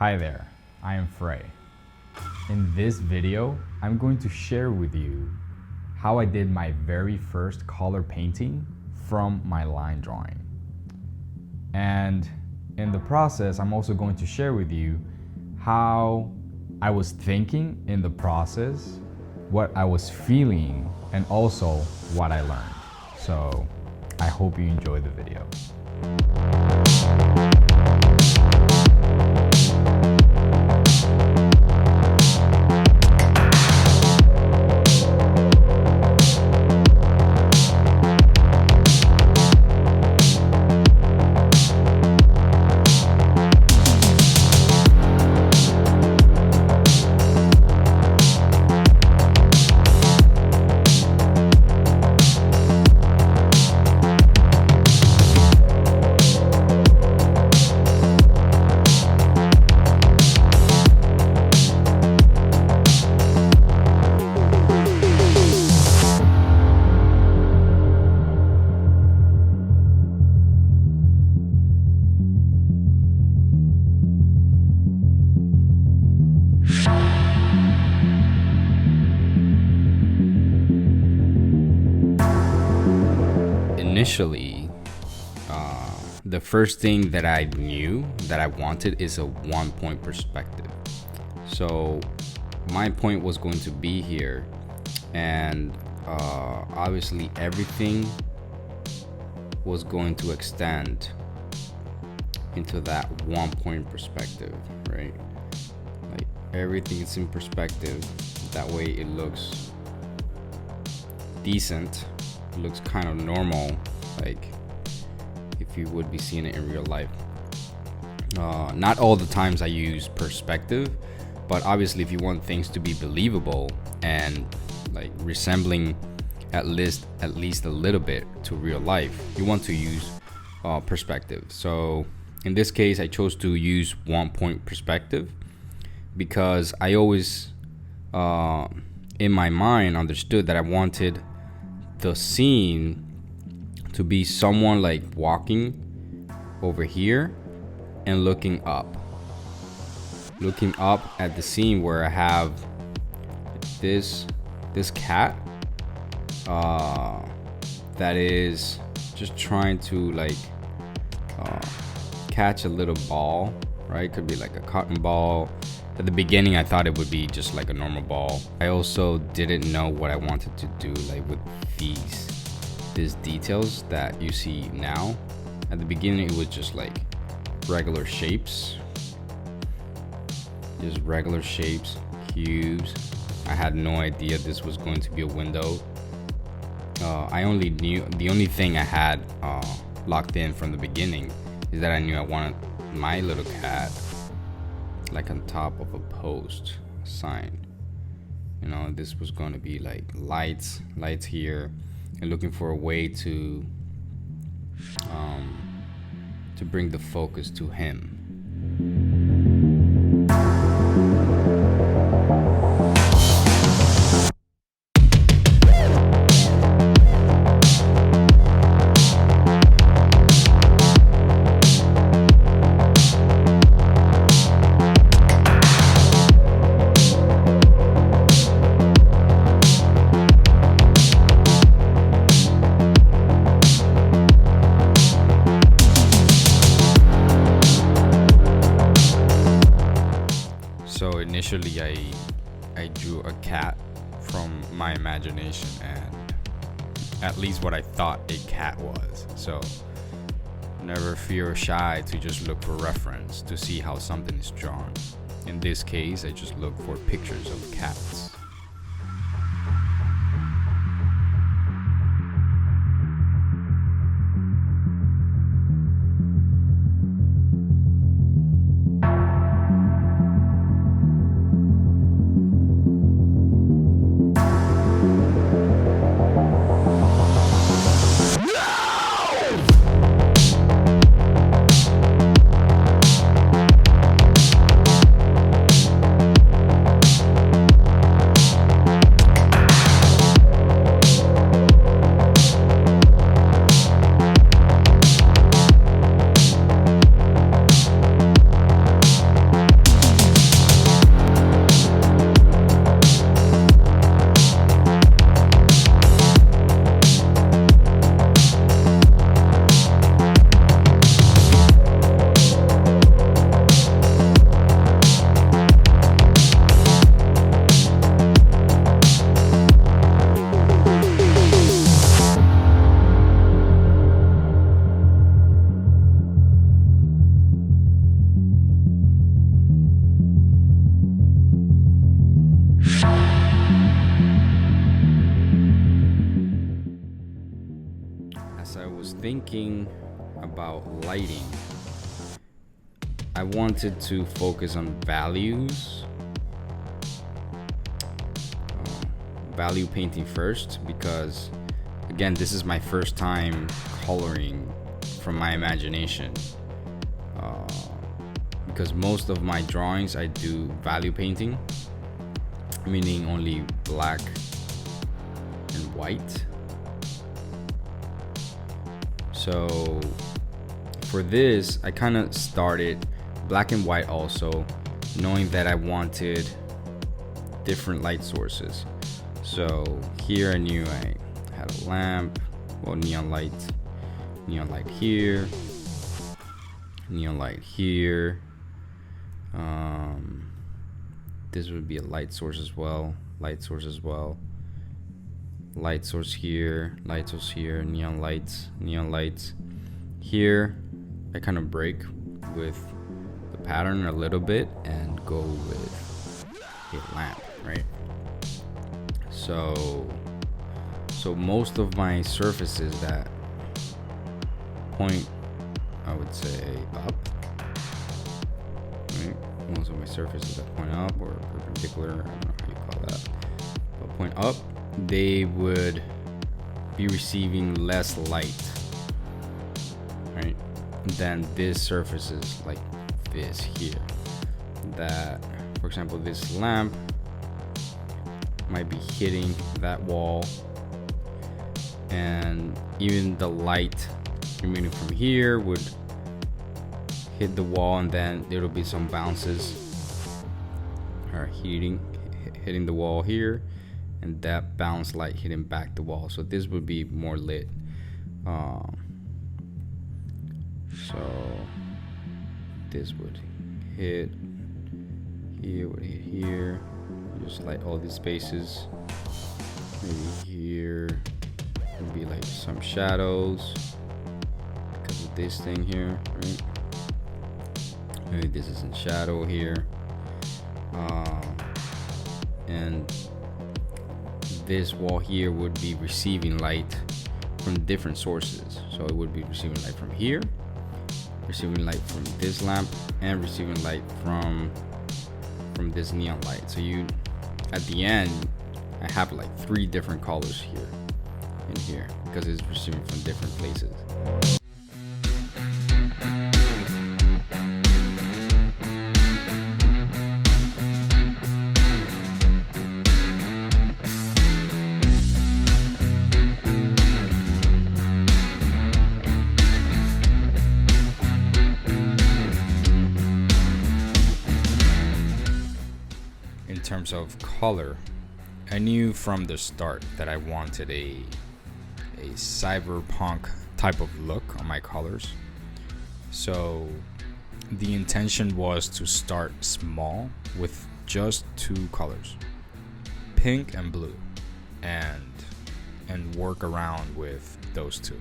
Hi there, I am Frey. In this video, I'm going to share with you how I did my very first color painting from my line drawing. And in the process, I'm also going to share with you how I was thinking in the process, what I was feeling, and also what I learned. So I hope you enjoy the video. Initially, the first thing that I knew that I wanted is a 1-point perspective. So my point was going to be here, and obviously everything was going to extend into that 1-point perspective, right? Like everything is in perspective. That way it looks decent. It looks kind of normal, like if you would be seeing it in real life. Not all the times I use perspective, but obviously if you want things to be believable and like resembling at least a little bit to real life, you want to use perspective. So in this case, I chose to use 1-point perspective because I always in my mind understood that I wanted the scene to be someone like walking over here and looking up at the scene where I have this cat that is just trying to like catch a little ball, right? Could be like a cotton ball. At the beginning I thought it would be just like a normal ball. I also didn't know what I wanted to do like with these details that you see now. At the beginning it was just like regular shapes, cubes. I had no idea this was going to be a window. I only knew, the only thing I had locked in from the beginning is that I knew I wanted my little cat like on top of a post sign. You know, this was going to be like lights here, and looking for a way to bring the focus to him. So initially I drew a cat from my imagination, and at least what I thought a cat was. So never feel shy to just look for reference to see how something is drawn. In this case, I just look for pictures of cats. thinking about lighting, I wanted to focus on values, value painting first, because again, this is my first time coloring from my imagination. Because most of my drawings I do value painting, meaning only black and white. So for this, I kind of started black and white also, knowing that I wanted different light sources. So here I knew I had a lamp, well, neon light here, neon light here. This would be a light source as well, light source here, neon lights here. I kind of break with the pattern a little bit and go with a lamp, right? So most of my surfaces that point, I would say, up, right? Most of my surfaces that point up or perpendicular, I don't know how you call that, but point up, they would be receiving less light, right, than this surfaces like this here. That, for example, this lamp might be hitting that wall, and even the light emanating from here would hit the wall, and then there'll be some bounces or hitting the wall here, and that bounce light hitting back the wall. So this would be more lit. So this would hit here, would hit here. Just light all these spaces. Maybe here would be like some shadows because of this thing here, right? Maybe this is in shadow here. And this wall here would be receiving light from different sources. So it would be receiving light from here, receiving light from this lamp, and receiving light from this neon light. So at the end, I have like 3 different colors here and here because it's receiving from different places. In terms of color, I knew from the start that I wanted a cyberpunk type of look on my colors. So the intention was to start small with just 2 colors, pink and blue, and work around with those 2.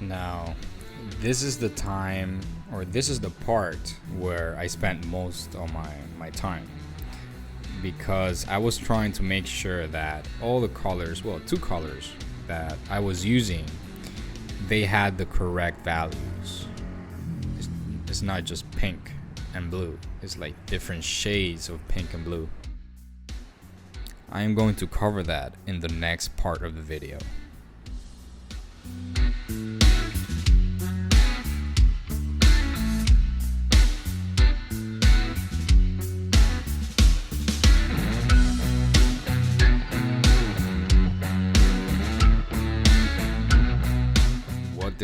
Now, this is the time, or this is the part where I spent most of my time, because I was trying to make sure that all the colors, well, 2 colors that I was using, they had the correct values. It's not just pink and blue, it's like different shades of pink and blue. I am going to cover that in the next part of the video.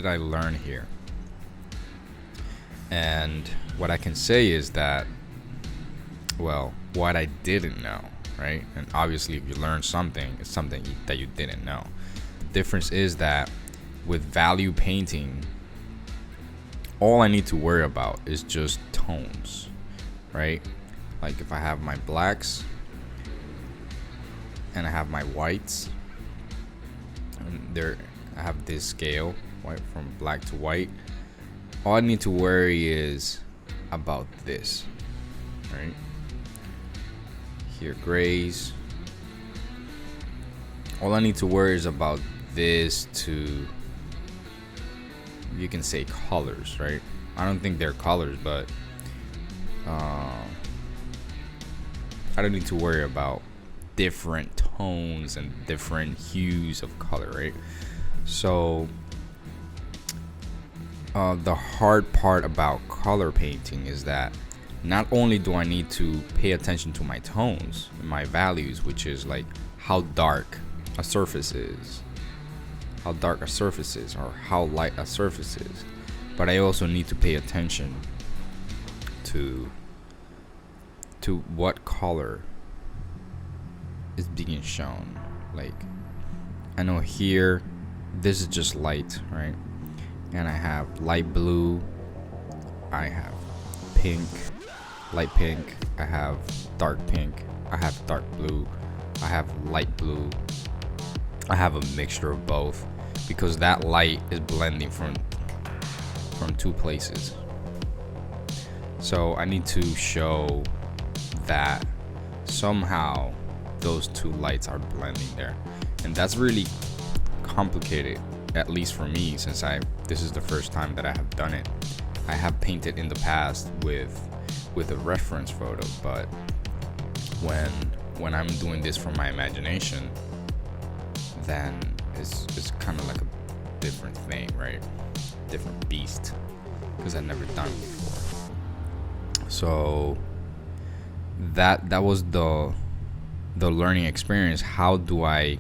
did I learn here? And what I can say is that, well, what I didn't know, right? And obviously, if you learn something, it's something that you didn't know. The difference is that with value painting, all I need to worry about is just tones, right? Like if I have my blacks and I have my whites, and there I have this scale, right, from black to white. All I need to worry is about this, right? Here, grays. All I need to worry is about this to, you can say, colors, right? I don't think they're colors, but I don't need to worry about different tones and different hues of color, right? So the hard part about color painting is that not only do I need to pay attention to my tones and my values, which is like how dark a surface is, or how light a surface is, but I also need to pay attention to what color is being shown. Like, I know here this is just light, right? And I have light blue, I have pink, light pink, I have dark pink, I have dark blue, I have light blue, I have a mixture of both, because that light is blending from two places. So I need to show that somehow those two lights are blending there, and that's really complicated, at least for me, since this is the first time that I have done it. I have painted in the past with a reference photo, but when I'm doing this from my imagination, then it's kind of like a different thing, right? Different beast, because I've never done it before. So that was the learning experience. How do I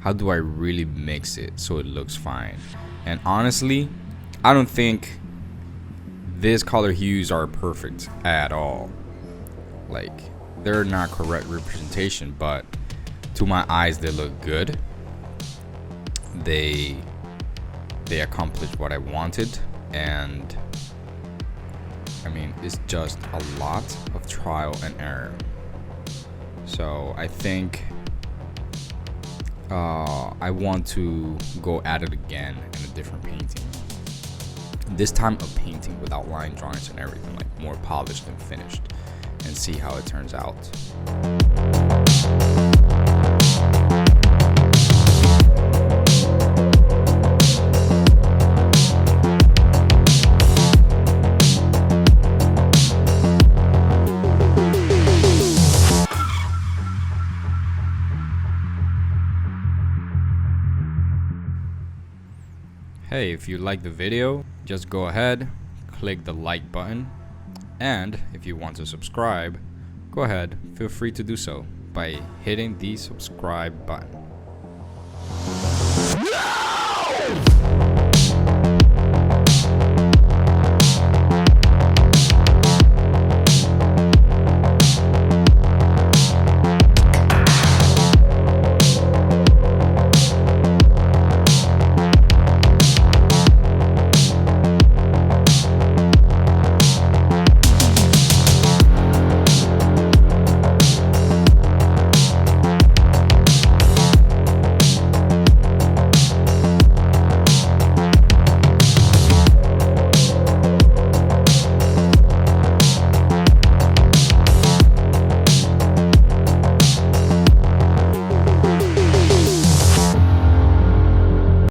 really mix it so it looks fine? And honestly, I don't think these color hues are perfect at all. Like, they're not correct representation, but to my eyes they look good. They accomplished what I wanted, and I mean, it's just a lot of trial and error. So I think I want to go at it again in a different painting. This time a painting without line drawings and everything, like more polished and finished, and see how it turns out. Hey, if you like the video, just go ahead, click the like button, and if you want to subscribe, go ahead, feel free to do so by hitting the subscribe button.